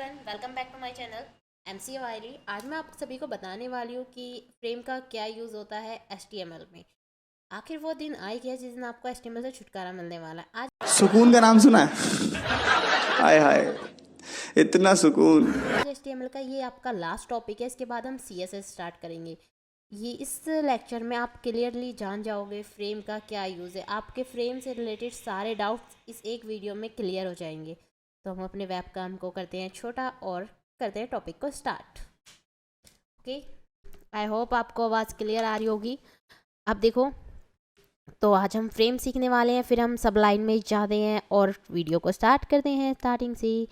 Everyone, welcome back to my channel MC वायरी। आज मैं आप सभी को बताने वाली हूँ कि फ्रेम का क्या यूज़ होता है HTML में। आखिर वो दिन आ गया जिस दिन आपको HTML से छुटकारा मिलने वाला है। आज सुकून का नाम सुना है। हाय हाय, इतना सुकून। HTML का ये आपका लास्ट टॉपिक है। इसके बाद हम CSS स्टार्ट करेंगे। ये इस लेक्चर में आप क्लियरली जान जाओगे फ्रेम का क्या यूज़ है। आपके फ्रेम से रिलेटेड सारे डाउट्स इस एक वीडियो में क्लियर हो जाएंगे। तो हम अपने वेब काम को करते हैं छोटा और करते हैं टॉपिक को स्टार्ट। ओके, आई होप आपको आवाज़ क्लियर आ रही होगी। अब देखो, तो आज हम फ्रेम सीखने वाले हैं, फिर हम सब लाइन में जाते हैं और वीडियो को स्टार्ट करते हैं स्टार्टिंग से।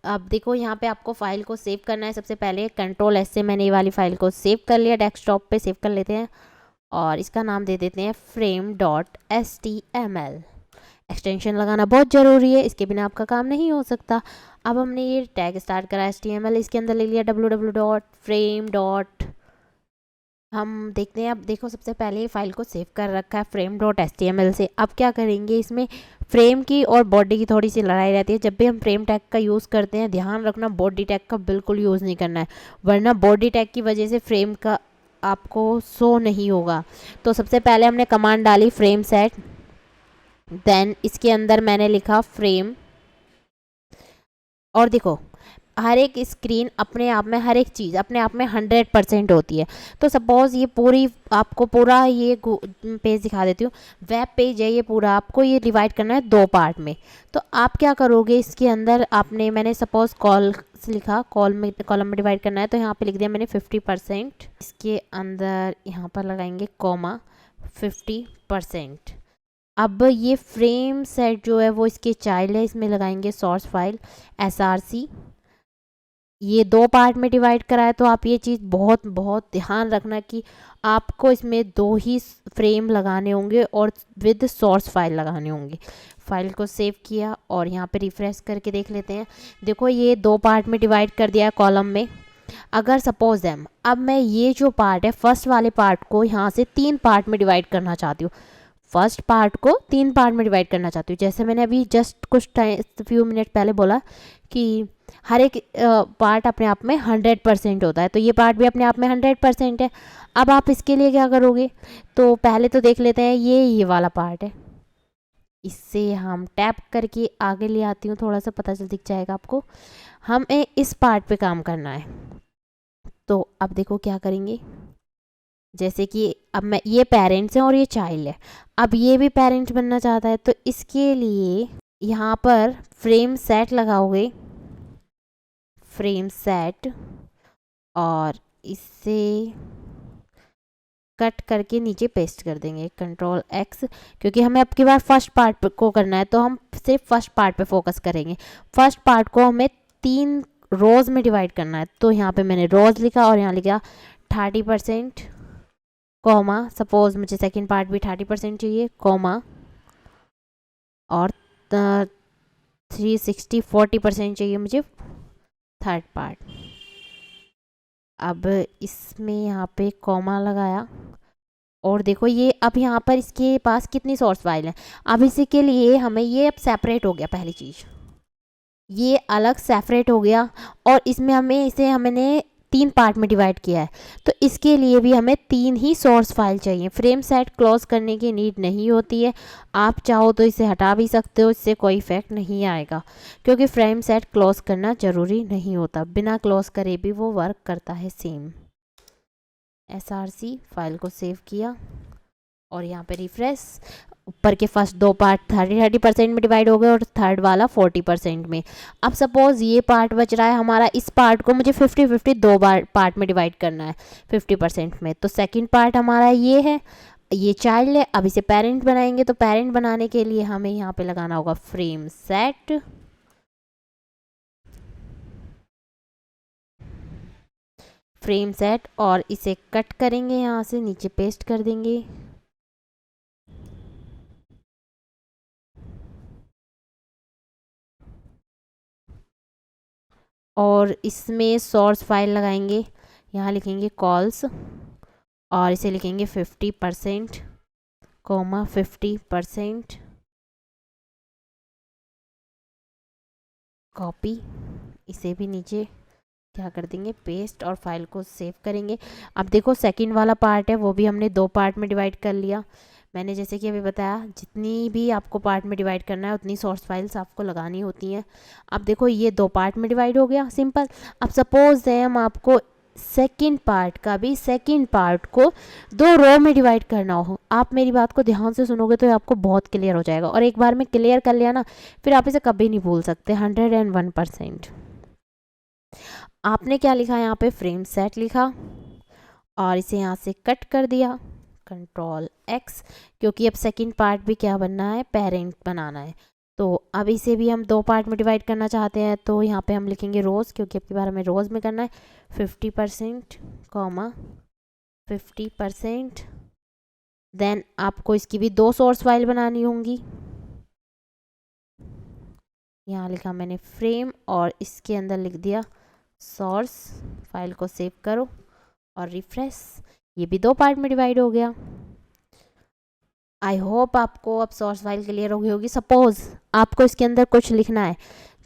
अब देखो, यहाँ पे आपको फाइल को सेव करना है। सबसे पहले Ctrl+S से मैंने ये वाली फाइल को सेव कर लिया, डेस्कटॉप पे सेव कर लेते हैं और इसका नाम दे देते हैं frame.html। एक्सटेंशन लगाना बहुत ज़रूरी है, इसके बिना आपका काम नहीं हो सकता। अब हमने ये टैग स्टार्ट करा HTML, इसके अंदर ले लिया www.frame. हम देखते हैं। अब देखो, सबसे पहले फाइल को सेव कर रखा है frame.html से। अब क्या करेंगे, इसमें फ्रेम की और बॉडी की थोड़ी सी लड़ाई रहती है। जब भी हम फ्रेम टैग का यूज़ करते हैं, ध्यान रखना बॉडी टैग का बिल्कुल यूज़ नहीं करना है, वरना बॉडी टैग की वजह से फ्रेम का आपको शो नहीं होगा। तो सबसे पहले हमने कमांड डाली फ्रेम सेट, देन इसके अंदर मैंने लिखा फ्रेम। और देखो, हर एक स्क्रीन अपने आप में, हर एक चीज़ अपने आप में 100% होती है। तो सपोज़ ये पूरी, आपको पूरा ये पेज दिखा देती हूँ। वेब पेज है ये पूरा, आपको ये डिवाइड करना है 2 पार्ट में। तो आप क्या करोगे, इसके अंदर आपने, मैंने सपोज़ कॉल लिखा, कॉलम में डिवाइड करना है, तो यहाँ पे लिख दिया मैंने 50%। इसके अंदर यहाँ पर लगाएंगे कॉमा 50%। अब ये फ्रेम सेट जो है वो इसके चाइल्ड है, इसमें लगाएंगे सोर्स फाइल src। ये 2 पार्ट में डिवाइड करा है, तो आप ये चीज़ बहुत बहुत ध्यान रखना कि आपको इसमें 2 ही फ्रेम लगाने होंगे और विद सोर्स फाइल लगाने होंगे। फाइल को सेव किया और यहाँ पे रिफ्रेश करके देख लेते हैं। देखो, ये 2 पार्ट में डिवाइड कर दिया है कॉलम में। अगर सपोज है, अब मैं ये जो पार्ट है, फर्स्ट वाले पार्ट को यहाँ से 3 पार्ट में डिवाइड करना चाहती हूँ। फर्स्ट पार्ट को 3 पार्ट में डिवाइड करना चाहती हूँ, जैसे मैंने अभी जस्ट कुछ टाइम, फ्यू मिनट पहले बोला कि हर एक पार्ट अपने आप में 100% होता है, तो ये पार्ट भी अपने आप में 100% है। अब आप इसके लिए क्या करोगे, तो पहले तो देख लेते हैं, ये वाला पार्ट है, इससे हम टैप करके आगे ले आती हूँ, थोड़ा सा पता चल दिख जाएगा आपको। हमें इस पार्ट पे काम करना है। तो अब देखो क्या करेंगे, जैसे कि अब मैं, ये पेरेंट्स हैं और ये चाइल्ड है। अब ये भी पेरेंट्स बनना चाहता है, तो इसके लिए यहाँ पर फ्रेम सेट लगाओगे, फ्रेम सेट, और इससे कट करके नीचे पेस्ट कर देंगे Ctrl+X, क्योंकि हमें अब की बार फर्स्ट पार्ट को करना है, तो हम सिर्फ फर्स्ट पार्ट पे फोकस करेंगे। फर्स्ट पार्ट को हमें 3 रोज में डिवाइड करना है, तो यहाँ पे मैंने रोज लिखा और यहाँ लिखा 30%, कॉमा, सपोज मुझे सेकंड पार्ट भी 30% चाहिए, कॉमा, और 360 40% चाहिए मुझे थर्ड पार्ट। अब इसमें यहाँ पे कॉमा लगाया और देखो, ये अब यहाँ पर इसके पास कितनी सोर्स फाइल है। अब इसी के लिए हमें, ये अब सेपरेट हो गया, पहली चीज़ ये अलग सेपरेट हो गया, और इसमें हमें, इसे हमने 3 पार्ट में डिवाइड किया है, तो इसके लिए भी हमें 3 ही सोर्स फाइल चाहिए। फ्रेम सेट क्लोज करने की नीड नहीं होती है, आप चाहो तो इसे हटा भी सकते हो, इससे कोई इफेक्ट नहीं आएगा, क्योंकि फ्रेम सेट क्लोज करना ज़रूरी नहीं होता, बिना क्लोज करे भी वो वर्क करता है सेम। src फाइल को सेव किया और यहाँ पे रिफ्रेश। ऊपर के फर्स्ट 2 पार्ट 30% में डिवाइड हो गए और थर्ड वाला 40% में। अब सपोज ये पार्ट बच रहा है हमारा, इस पार्ट को मुझे 50-50 2 बार पार्ट में डिवाइड करना है 50% में। तो सेकंड पार्ट हमारा ये है, ये चाइल्ड है। अब इसे पेरेंट बनाएंगे, तो पेरेंट बनाने के लिए हमें यहाँ पे लगाना होगा फ्रेम सेट, फ्रेम सेट, और इसे कट करेंगे, यहाँ से नीचे पेस्ट कर देंगे। और इसमें सोर्स फाइल लगाएंगे, यहाँ लिखेंगे कॉल्स और इसे लिखेंगे 50%, कॉमा 50%, कॉपी, इसे भी नीचे क्या कर देंगे, पेस्ट, और फाइल को सेव करेंगे। अब देखो सेकंड वाला पार्ट है वो भी हमने 2 पार्ट में डिवाइड कर लिया। मैंने जैसे कि अभी बताया, जितनी भी आपको पार्ट में डिवाइड करना है उतनी सोर्स फाइल्स आपको लगानी होती हैं। अब देखो ये 2 पार्ट में डिवाइड हो गया, सिंपल। अब सपोज है हम आपको सेकंड पार्ट को 2 रो में डिवाइड करना हो। आप मेरी बात को ध्यान से सुनोगे तो आपको बहुत क्लियर हो जाएगा, और एक बार में क्लियर कर लिया ना, फिर आप इसे कभी नहीं भूल सकते, 101%। आपने क्या लिखा यहाँ पे, फ्रेम सेट लिखा, और इसे यहाँ से कट कर दिया, कंट्रोल X, क्योंकि अब सेकंड पार्ट भी क्या बनना है, पेरेंट बनाना है। तो अब इसे भी हम 2 पार्ट में डिवाइड करना चाहते हैं, तो यहाँ पे हम लिखेंगे रोज़, क्योंकि अब की बार हमें रोज़ में करना है। 50%, 50%। देन आपको इसकी भी 2 सोर्स फाइल बनानी होंगी। यहाँ लिखा मैंने फ्रेम, और इसके अंदर लिख दिया सोर्स। फाइल को सेव करो और रिफ्रेश, ये भी 2 पार्ट में डिवाइड हो गया। आई होप आपको अब सोर्स फाइल क्लियर हो गई होगी। सपोज आपको इसके अंदर कुछ लिखना है,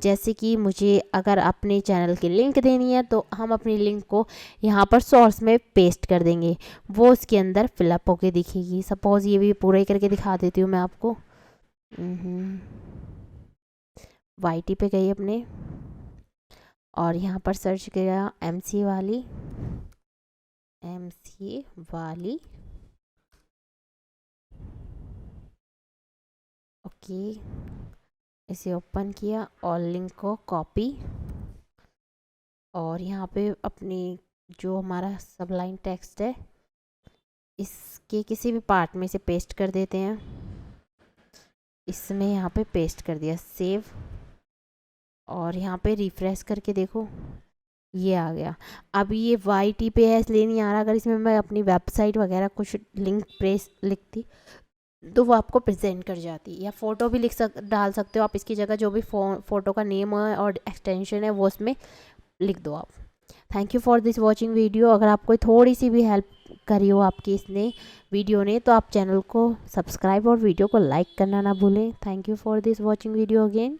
जैसे कि मुझे अगर अपने चैनल की लिंक देनी है, तो हम अपनी लिंक को यहाँ पर सोर्स में पेस्ट कर देंगे, वो इसके अंदर फिलअप होके दिखेगी। सपोज ये भी पूरा ही करके दिखा देती हूँ मैं आपको। YT पे गई अपने, और यहाँ पर सर्च किया MC वाली, ओके। इसे ओपन किया और लिंक को कॉपी, और यहाँ पे अपनी जो हमारा सबलाइन टेक्स्ट है इसके किसी भी पार्ट में से पेस्ट कर देते हैं। इसमें यहाँ पे पेस्ट कर दिया, सेव, और यहाँ पे रिफ्रेश करके देखो ये आ गया। अब ये YT पे है इसलिए नहीं आ रहा, अगर इसमें मैं अपनी वेबसाइट वगैरह कुछ लिंक प्रेस लिखती तो वो आपको प्रेजेंट कर जाती, या फ़ोटो भी डाल सकते हो आप इसकी जगह, जो भी फ़ोटो का नेम है और एक्सटेंशन है वो उसमें लिख दो आप। Thank you for this watching video. अगर आपको थोड़ी सी भी हेल्प करी हो आपकी इसने वीडियो ने, तो आप चैनल को सब्सक्राइब और वीडियो को लाइक करना ना भूलें। Thank you for this watching video again.